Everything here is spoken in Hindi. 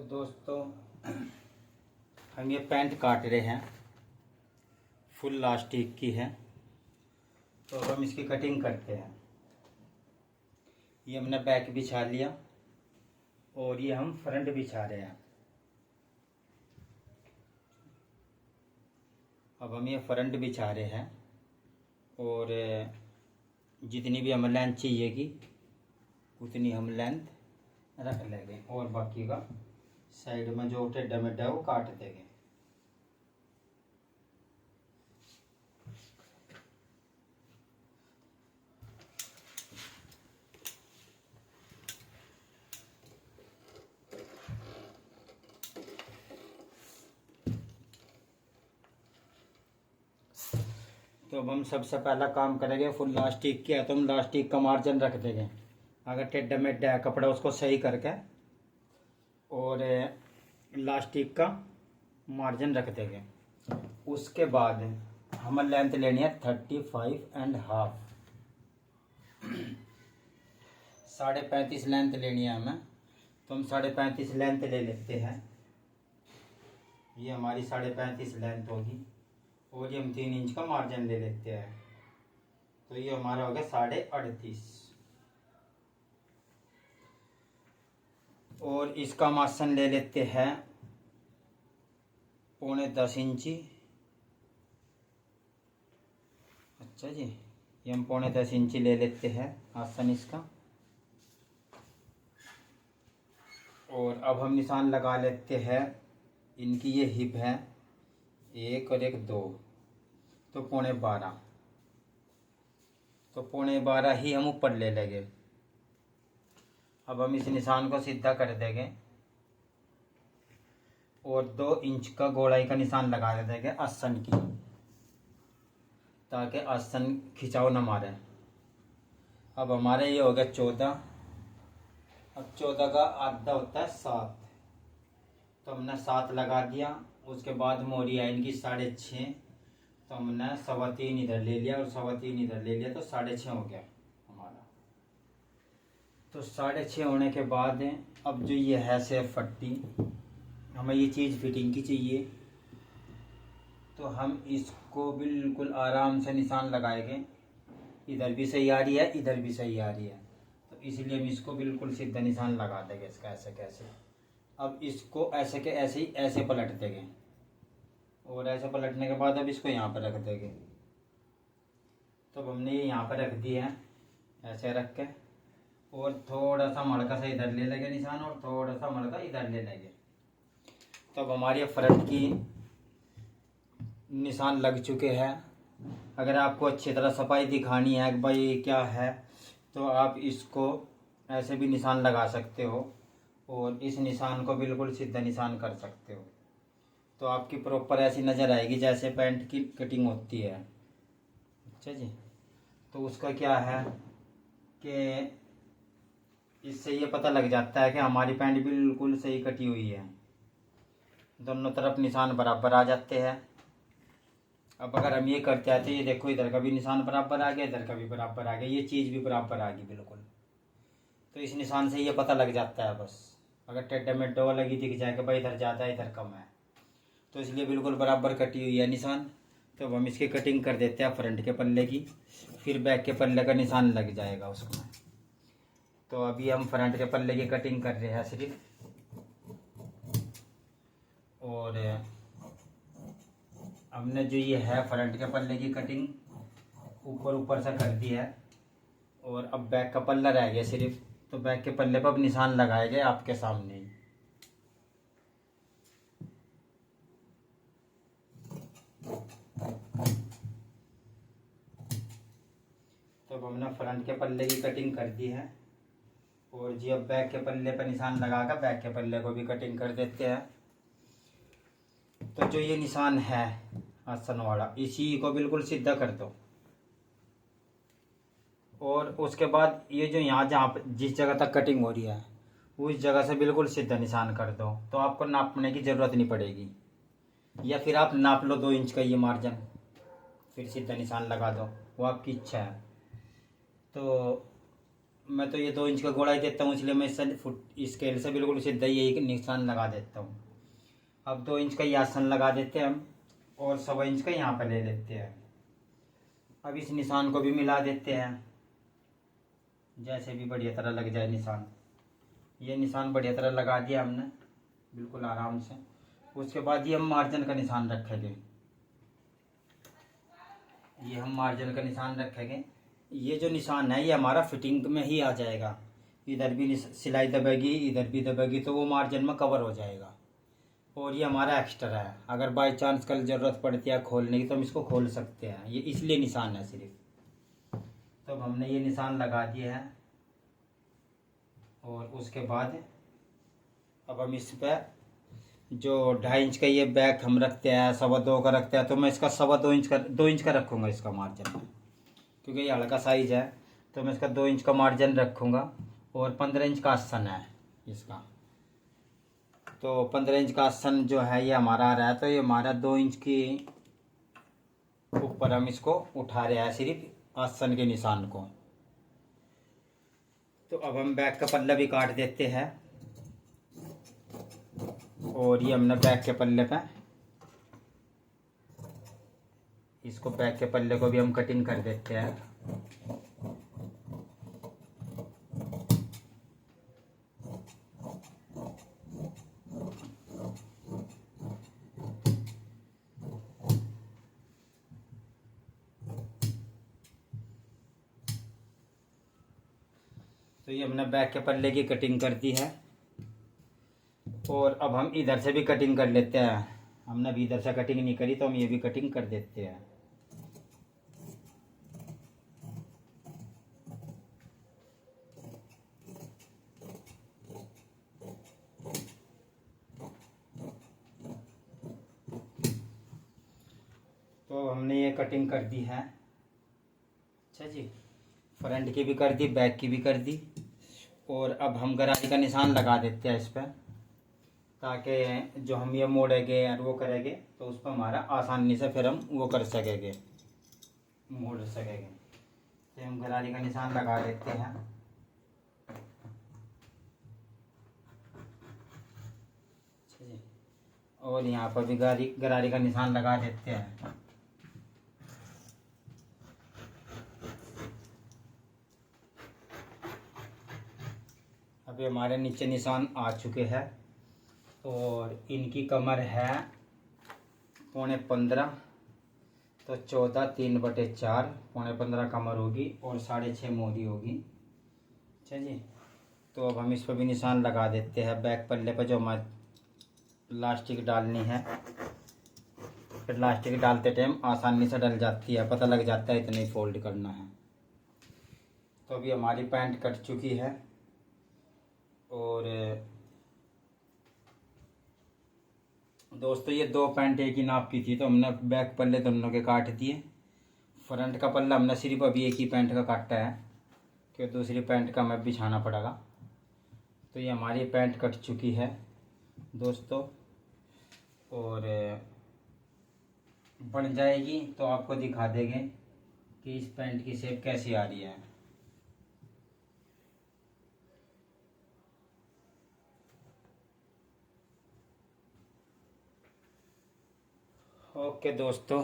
दोस्तों, हम ये पैंट काट रहे हैं, फुल लास्टिक की है। तो हम इसकी कटिंग करते हैं। ये हमने बैक बिछा लिया और ये हम फ्रंट बिछा रहे हैं। अब हम ये फ्रंट बिछा रहे हैं और जितनी भी हमें लेंथ चाहिएगी उतनी हम लेंथ रख लेंगे और बाकी का साइड में जो टेढ़ा मेढ़ा है वो काट देंगे। तो अब हम सबसे पहला काम करेंगे, फुल लास्टिक किया तो हम लास्टिक का मार्जिन रख देंगे। अगर टेढ़ा मेढ़ा है कपड़ा उसको सही करके और लास्टिक का मार्जिन रख देंगे। उसके बाद हमें लेंथ लेनी है 35.5, 35.5 लेंथ लेनी है हमें। तो हम 35.5 लेंथ ले लेते हैं। ये हमारी 35.5 लेंथ होगी और ये हम 3 इंच का मार्जिन ले लेते हैं। तो ये हमारा हो गया 38.5 और इसका मार्जिन ले लेते हैं 9.25 इंची। अच्छा जी, ये हम 9.25 इंची ले लेते हैं आसन इसका। और अब हम निशान लगा लेते हैं। इनकी ये हिप है 1 और 1 2, तो 12.5। तो 12.5 ही हम ऊपर ले लेंगे। अब हम इस निशान को सीधा कर देंगे और 2 इंच का गोलाई का निशान लगा देंगे आसन की, ताकि आसन खिंचाव न मारे। अब हमारे ये हो गया 14। अब 14 का आधा होता है 7, तो हमने 7 लगा दिया। उसके बाद मोरी आई इनकी 6.5, तो हमने 3.25 इधर ले लिया और 3.25 इधर ले लिया, तो 6.5 हो गया हमारा। तो 6.5 होने के बाद अब जो ये है सेफ पट्टी, हमें ये चीज़ फिटिंग की चाहिए। तो हम इसको बिल्कुल आराम से निशान लगाएंगे। इधर भी सही आ रही है, इधर भी सही आ रही है, तो इसलिए हम इसको बिल्कुल सीधा निशान लगा देंगे इसका ऐसे कैसे। अब इसको ऐसे के ऐसे ही ऐसे पलट देंगे और ऐसे पलटने के बाद अब इसको यहाँ पर रख देंगे। तो अब हमने ये यहाँ पर रख दिए हैं ऐसे रख के, और थोड़ा सा मड़का सा इधर ले लेंगे निशान और थोड़ा सा मड़का इधर ले लेंगे। तो अब हमारी फ्रंट की निशान लग चुके हैं। अगर आपको अच्छी तरह सफाई दिखानी है कि भाई क्या है, तो आप इसको ऐसे भी निशान लगा सकते हो और इस निशान को बिल्कुल सीधा निशान कर सकते हो। तो आपकी प्रॉपर ऐसी नज़र आएगी जैसे पैंट की कटिंग होती है। अच्छा जी, तो उसका क्या है कि इससे ये पता लग जाता है कि हमारी पैंट बिल्कुल सही कटी हुई है। दोनों तरफ निशान बराबर आ जाते हैं। अब अगर हम ये करते हैं तो ये देखो, इधर का भी निशान बराबर आ गया, इधर का भी बराबर आ गया, ये चीज़ भी बराबर आ गई बिल्कुल। तो इस निशान से ये पता लग जाता है बस। अगर टेढ़े मेढ़े वाला लगी दिख जाए कि भाई इधर ज़्यादा है इधर कम है, तो इसलिए बिल्कुल बराबर कटी हुई है निशान। तो अब हम इसकी कटिंग कर देते हैं फ्रंट के पल्ले की, फिर बैक के पल्ले का निशान लग जाएगा उसमें। तो अभी हम फ्रंट के पल्ले की कटिंग कर रहे हैं सिर्फ, और हमने जो ये है फ्रंट के पल्ले की कटिंग ऊपर से कर दी है और अब बैक का पल्ला रह गया सिर्फ। तो बैक के पल्ले पर अब निशान लगाए गए आपके सामने ही। तो अब हमने फ्रंट के पल्ले की कटिंग कर दी है और जी अब बैक के पल्ले पर निशान लगाकर बैक के पल्ले को भी कटिंग कर देते हैं। तो जो ये निशान है आसन वाला, इसी को बिल्कुल सीधा कर दो और उसके बाद ये जो यहाँ जहाँ जिस जगह तक कटिंग हो रही है उस जगह से बिल्कुल सीधा निशान कर दो। तो आपको नापने की ज़रूरत नहीं पड़ेगी, या फिर आप नाप लो 2 इंच का ये मार्जिन, फिर सीधा निशान लगा दो, वो आपकी इच्छा है। तो मैं तो ये 2 इंच का गोड़ा ही देता हूँ, इसलिए मैं स्केल से बिल्कुल सीधा यही निशान लगा देता हूँ। अब 2 इंच का ये आसन लगा देते हैं हम, और 1.25 इंच का यहाँ पर ले लेते हैं। अब इस निशान को भी मिला देते हैं, जैसे भी बढ़िया तरह लग जाए निशान। ये निशान बढ़िया तरह लगा दिया हमने बिल्कुल आराम से। उसके बाद ये हम मार्जिन का निशान रखेंगे। ये हम मार्जिन का निशान रखेंगे। ये जो निशान है ये हमारा फिटिंग में ही आ जाएगा। इधर भी सिलाई दबेगी, इधर भी दबेगी, तो वो मार्जिन में कवर हो जाएगा। और ये हमारा एक्स्ट्रा है, अगर बाई चांस कल ज़रूरत पड़ती है खोलने की तो हम इसको खोल सकते हैं। ये इसलिए निशान है सिर्फ। तो अब हमने ये निशान लगा दिए हैं, और उसके बाद अब हम इस पर जो 2.5 इंच का ये बैक हम रखते हैं, 2.25 का रखते हैं, तो मैं इसका 2.25 इंच का रखूँगा इसका मार्जिन में, क्योंकि ये हल्का साइज है। तो मैं इसका 2 इंच का मार्जिन रखूँगा। और 15 इंच का आसन है इसका, तो 15 इंच का आसन जो है ये हमारा आ रहा है। तो ये हमारा 2 इंच की ऊपर हम इसको उठा रहे हैं सिर्फ आसन के निशान को। तो अब हम बैक का पल्ला भी काट देते हैं, और ये हमने बैक के पल्ले पे इसको बैक के पल्ले को भी हम कटिंग कर देते हैं। तो ये हमने बैक के पल्ले की कटिंग कर दी है, और अब हम इधर से भी कटिंग कर लेते हैं। हमने अभी इधर से कटिंग नहीं करी, तो हम ये भी कटिंग कर देते हैं। तो हमने ये कटिंग कर दी है। अच्छा जी, फ्रंट की भी कर दी, बैक की भी कर दी। और अब हम गरारी का निशान लगा देते हैं इस पर, ताकि जो हम ये मोड़ेंगे और वो करेंगे तो उस पर हमारा आसानी से फिर हम वो कर सकेंगे, मोड़ सकेंगे। तो हम गरारी का निशान लगा देते हैं। अच्छा जी, और यहाँ पर भी गरारी का निशान लगा देते हैं। अभी हमारे नीचे निशान आ चुके हैं, और इनकी कमर है 15.25, तो 14 3/4 15.25 कमर होगी, और 6.5 मोदी होगी। अच्छा जी, तो अब हम इस पर भी निशान लगा देते हैं बैक पल्ले पर, जो हमारी लास्टिक डालनी है। फिर लास्टिक डालते टाइम आसानी से डल जाती है, पता लग जाता है इतना ही फोल्ड करना है। तो अभी हमारी पैंट कट चुकी है, और दोस्तों ये 2 पैंट एक ही नाप की थी, तो हमने बैक पल्ले दोनों के काट दिए। फ्रंट का पल्ला हमने सिर्फ अभी एक ही पैंट का काटा है, क्योंकि दूसरी पैंट का हमें बिछाना पड़ेगा। तो ये हमारी पैंट कट चुकी है दोस्तों, और बन जाएगी तो आपको दिखा देंगे कि इस पैंट की शेप कैसी आ रही है। ओके दोस्तों,